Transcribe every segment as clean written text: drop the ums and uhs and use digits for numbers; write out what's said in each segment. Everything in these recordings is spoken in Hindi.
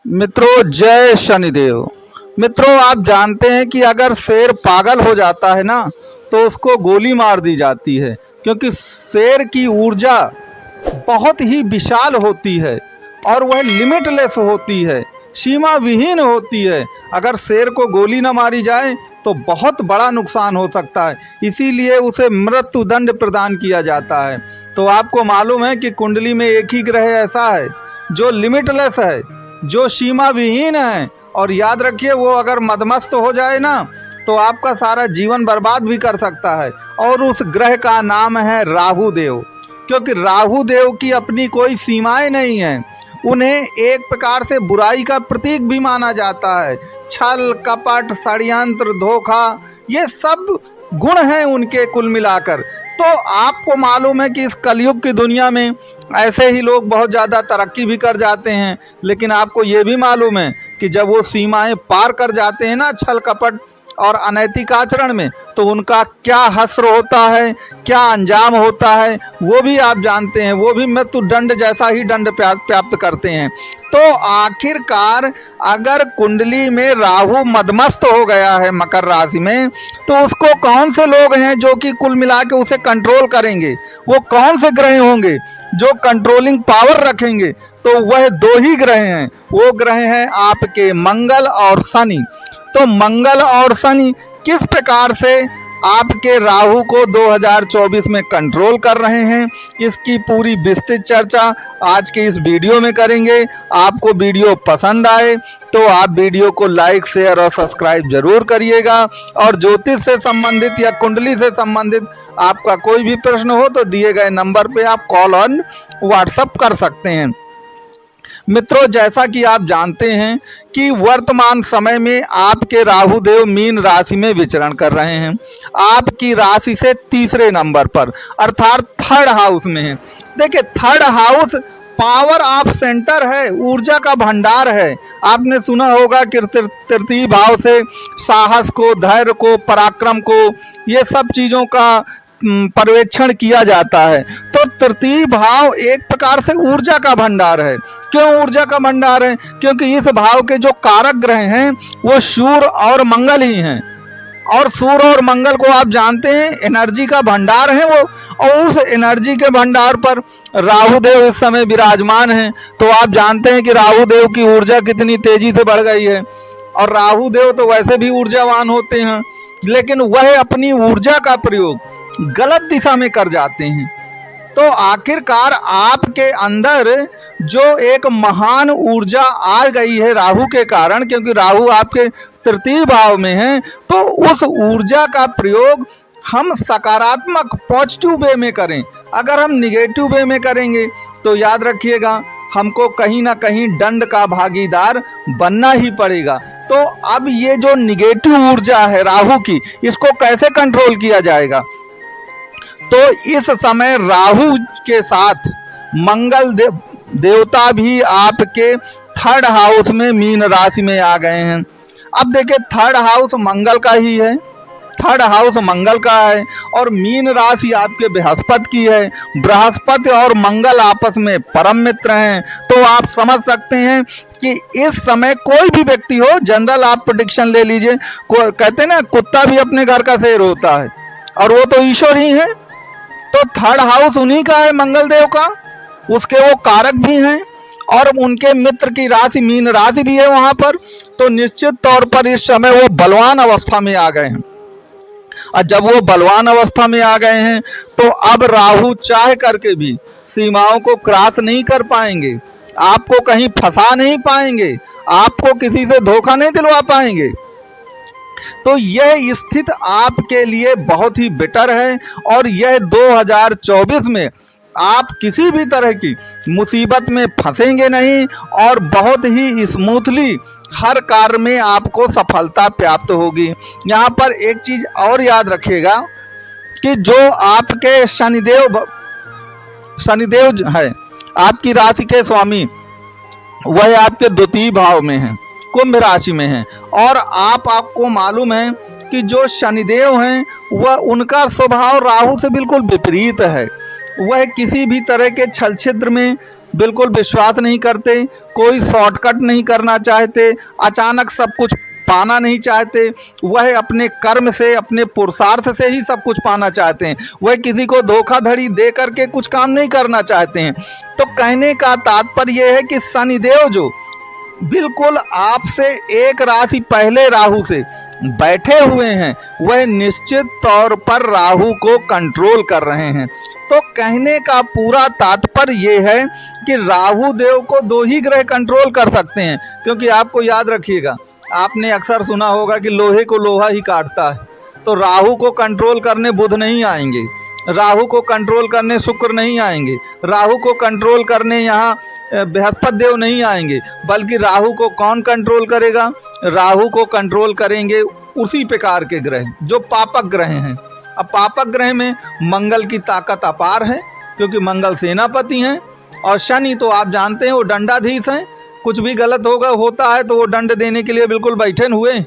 मित्रों, जय शनिदेव। मित्रों, आप जानते हैं कि अगर शेर पागल हो जाता है ना तो उसको गोली मार दी जाती है, क्योंकि शेर की ऊर्जा बहुत ही विशाल होती है और वह लिमिटलेस होती है, सीमा विहीन होती है। अगर शेर को गोली न मारी जाए तो बहुत बड़ा नुकसान हो सकता है, इसीलिए उसे मृत्युदंड प्रदान किया जाता है। तो आपको मालूम है कि कुंडली में एक ही ग्रह ऐसा है जो लिमिटलेस है, जो सीमा विहीन है। और याद रखिए, वो अगर मदमस्त हो जाए ना तो आपका सारा जीवन बर्बाद भी कर सकता है। और उस ग्रह का नाम है राहु देव, क्योंकि राहु देव की अपनी कोई सीमाएं नहीं है। उन्हें एक प्रकार से बुराई का प्रतीक भी माना जाता है। छल, कपट, षड्यंत्र, धोखा, ये सब गुण हैं उनके कुल मिलाकर। तो आपको मालूम है कि इस कलयुग की दुनिया में ऐसे ही लोग बहुत ज़्यादा तरक्की भी कर जाते हैं, लेकिन आपको ये भी मालूम है कि जब वो सीमाएं पार कर जाते हैं ना छल कपट और अनैतिक आचरण में, तो उनका क्या हश्र होता है, क्या अंजाम होता है, वो भी आप जानते हैं। वो भी मृत्यु दंड जैसा ही दंड प्राप्त करते हैं। तो आखिरकार अगर कुंडली में राहु मदमस्त हो गया है मकर राशि में, तो उसको कौन से लोग हैं जो कि कुल मिला के उसे कंट्रोल करेंगे? वो कौन से ग्रह होंगे जो कंट्रोलिंग पावर रखेंगे? तो वह दो ही ग्रह हैं। वो ग्रह हैं आपके मंगल और शनि। तो मंगल और शनि किस प्रकार से आपके राहु को 2024 में कंट्रोल कर रहे हैं, इसकी पूरी विस्तृत चर्चा आज के इस वीडियो में करेंगे। आपको वीडियो पसंद आए तो आप वीडियो को लाइक, शेयर और सब्सक्राइब जरूर करिएगा। और ज्योतिष से संबंधित या कुंडली से संबंधित आपका कोई भी प्रश्न हो तो दिए गए नंबर पे आप कॉल ऑन व्हाट्सएप कर सकते हैं। मित्रों, जैसा कि आप जानते हैं कि वर्तमान समय में आपके राहु देव मीन राशि में विचरण कर रहे हैं। आपकी राशि से तीसरे नंबर पर अर्थात थर्ड हाउस में है। देखिए, third house power of centre है, ऊर्जा का भंडार है। आपने सुना होगा कि तृतीय भाव से साहस को, धैर्य को, पराक्रम को, ये सब चीज़ों का पर्यवेक्षण किया जाता है। तो तृतीय भाव एक प्रकार से ऊर्जा का भंडार है। क्यों ऊर्जा का भंडार है? क्योंकि इस भाव के जो कारक ग्रह हैं वो सूर्य और मंगल ही हैं। और सूर्य और मंगल को आप जानते हैं एनर्जी का भंडार है वो, और उस एनर्जी के भंडार पर राहु देव इस समय विराजमान हैं। तो आप जानते हैं कि राहु देव की ऊर्जा कितनी तेजी से बढ़ गई है। और राहु देव तो वैसे भी ऊर्जावान होते हैं, लेकिन वह अपनी ऊर्जा का प्रयोग गलत दिशा में कर जाते हैं। तो आखिरकार आपके अंदर जो एक महान ऊर्जा आ गई है राहु के कारण, क्योंकि राहु आपके तृतीय भाव में है, तो उस ऊर्जा का प्रयोग हम सकारात्मक पॉजिटिव वे में करें। अगर हम निगेटिव वे में करेंगे तो याद रखिएगा हमको कहीं ना कहीं दंड का भागीदार बनना ही पड़ेगा। तो अब ये जो निगेटिव ऊर्जा है राहु की, इसको कैसे कंट्रोल किया जाएगा? तो इस समय राहु के साथ मंगल देवता भी आपके थर्ड हाउस में मीन राशि में आ गए हैं। अब देखिए, थर्ड हाउस मंगल का ही है, थर्ड हाउस मंगल का है और मीन राशि आपके बृहस्पति की है। बृहस्पति और मंगल आपस में परम मित्र हैं। तो आप समझ सकते हैं कि इस समय कोई भी व्यक्ति हो, जनरल आप प्रेडिक्शन ले लीजिए, कहते हैं ना कुत्ता भी अपने घर का शेर होता है, और वो तो ईश्वर ही है। तो थर्ड हाउस उन्हीं का है, मंगल देव का, उसके वो कारक भी हैं और उनके मित्र की राशि मीन राशि भी है वहां पर। तो निश्चित तौर पर इस समय वो बलवान अवस्था में आ गए हैं। और जब वो बलवान अवस्था में आ गए हैं तो अब राहु चाह करके भी सीमाओं को क्रॉस नहीं कर पाएंगे, आपको कहीं फंसा नहीं पाएंगे, आपको किसी से धोखा नहीं दिलवा पाएंगे। तो यह स्थिति आपके लिए बहुत ही बेटर है। और यह 2024 में आप किसी भी तरह की मुसीबत में फंसेंगे नहीं और बहुत ही स्मूथली हर कार्य में आपको सफलता प्राप्त होगी। यहाँ पर एक चीज और याद रखिएगा कि जो आपके शनिदेव है, आपकी राशि के स्वामी, वह आपके द्वितीय भाव में है, कुंभ राशि में है। और आपको मालूम है कि जो शनिदेव हैं वह उनका स्वभाव राहु से बिल्कुल विपरीत है। वह किसी भी तरह के छल छिद्र में बिल्कुल विश्वास नहीं करते, कोई शॉर्टकट नहीं करना चाहते, अचानक सब कुछ पाना नहीं चाहते। वह अपने कर्म से, अपने पुरुषार्थ से ही सब कुछ पाना चाहते हैं। वह किसी को धोखाधड़ी दे करके कुछ काम नहीं करना चाहते हैं। तो कहने का तात्पर्य यह है कि शनिदेव जो बिल्कुल आपसे एक राशि पहले राहु से बैठे हुए हैं, वह निश्चित तौर पर राहु को कंट्रोल कर रहे हैं। तो कहने का पूरा तात्पर्य ये है कि राहु देव को 2 ही ग्रह कंट्रोल कर सकते हैं। क्योंकि आपको याद रखिएगा, आपने अक्सर सुना होगा कि लोहे को लोहा ही काटता है। तो राहु को कंट्रोल करने बुध नहीं आएंगे, राहु को कंट्रोल करने शुक्र नहीं आएंगे, राहु को कंट्रोल करने यहाँ बृहस्पति देव नहीं आएंगे, बल्कि राहु को कौन कंट्रोल करेगा? राहु को कंट्रोल करेंगे उसी प्रकार के ग्रह जो पापक ग्रह हैं। अब पापक ग्रह में मंगल की ताकत अपार है, क्योंकि मंगल सेनापति हैं, और शनि तो आप जानते हैं वो दंडाधीश हैं। कुछ भी गलत होता है तो वो दंड देने के लिए बिल्कुल बैठे हुए।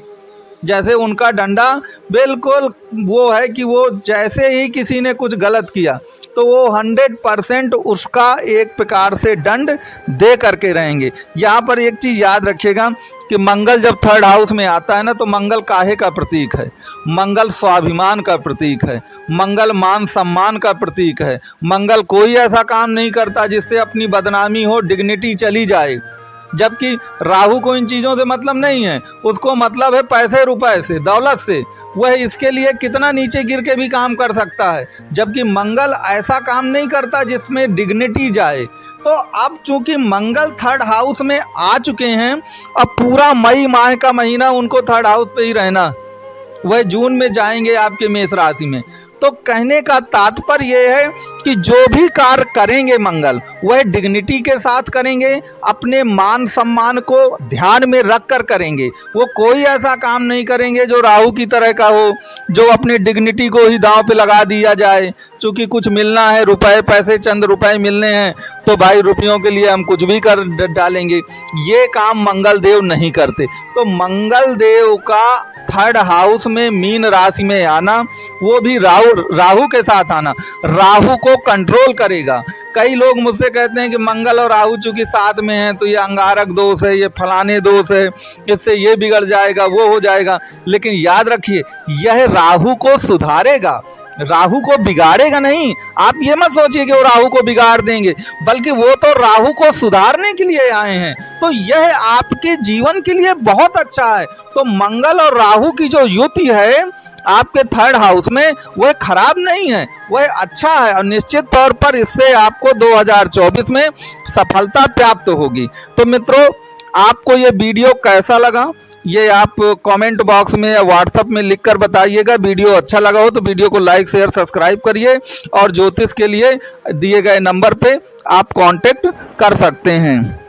जैसे उनका डंडा बिल्कुल वो है कि वो जैसे ही किसी ने कुछ गलत किया तो वो 100% उसका एक प्रकार से दंड दे करके रहेंगे। यहाँ पर एक चीज़ याद रखिएगा कि मंगल जब 3rd हाउस में आता है ना, तो मंगल काहे का प्रतीक है? मंगल स्वाभिमान का प्रतीक है, मंगल मान सम्मान का प्रतीक है। मंगल कोई ऐसा काम नहीं करता जिससे अपनी बदनामी हो, डिग्निटी चली जाए। जबकि राहु को इन चीज़ों से मतलब नहीं है, उसको मतलब है पैसे रुपए से, दौलत से। वह इसके लिए कितना नीचे गिर के भी काम कर सकता है, जबकि मंगल ऐसा काम नहीं करता जिसमें डिग्निटी जाए। तो अब चूंकि मंगल 3rd हाउस में आ चुके हैं, अब पूरा मई माह का महीना उनको 3rd हाउस पे ही रहना, वह जून में जाएंगे आपके मेष राशि में। तो कहने का तात्पर्य यह है कि जो भी कार्य करेंगे मंगल, वह डिग्निटी के साथ करेंगे, अपने मान सम्मान को ध्यान में रख कर करेंगे। वो कोई ऐसा काम नहीं करेंगे जो राहु की तरह का हो, जो अपनी डिग्निटी को ही दांव पे लगा दिया जाए। चूँकि कुछ मिलना है, रुपए पैसे चंद रुपए मिलने हैं, तो भाई रुपयों के लिए हम कुछ भी कर डालेंगे। ये काम मंगल देव नहीं करते। तो मंगल देव का 3rd हाउस में मीन राशि में आना, वो भी राहु के साथ आना, राहु को कंट्रोल करेगा। कई लोग मुझसे कहते हैं कि मंगल और राहु चूंकि साथ में हैं तो ये अंगारक दोष है, ये फलाने दोष है, इससे ये बिगड़ जाएगा, वो हो जाएगा। लेकिन याद रखिए, यह राहु को सुधारेगा, राहु को बिगाड़ेगा नहीं। आप ये मत सोचिए कि वो राहु को बिगाड़ देंगे, बल्कि वो तो राहु को सुधारने के लिए आए हैं। तो यह आपके जीवन के लिए बहुत अच्छा है। तो मंगल और राहु की जो युति है आपके 3rd हाउस में, वह खराब नहीं है, वह अच्छा है, और निश्चित तौर पर इससे आपको 2024 में सफलता प्राप्त होगी। तो मित्रों, आपको ये वीडियो कैसा लगा, ये आप कमेंट बॉक्स में या व्हाट्सएप में लिखकर बताइएगा। वीडियो अच्छा लगा हो तो वीडियो को लाइक शेयर सब्सक्राइब करिए, और ज्योतिष के लिए दिए गए नंबर पे आप कांटेक्ट कर सकते हैं।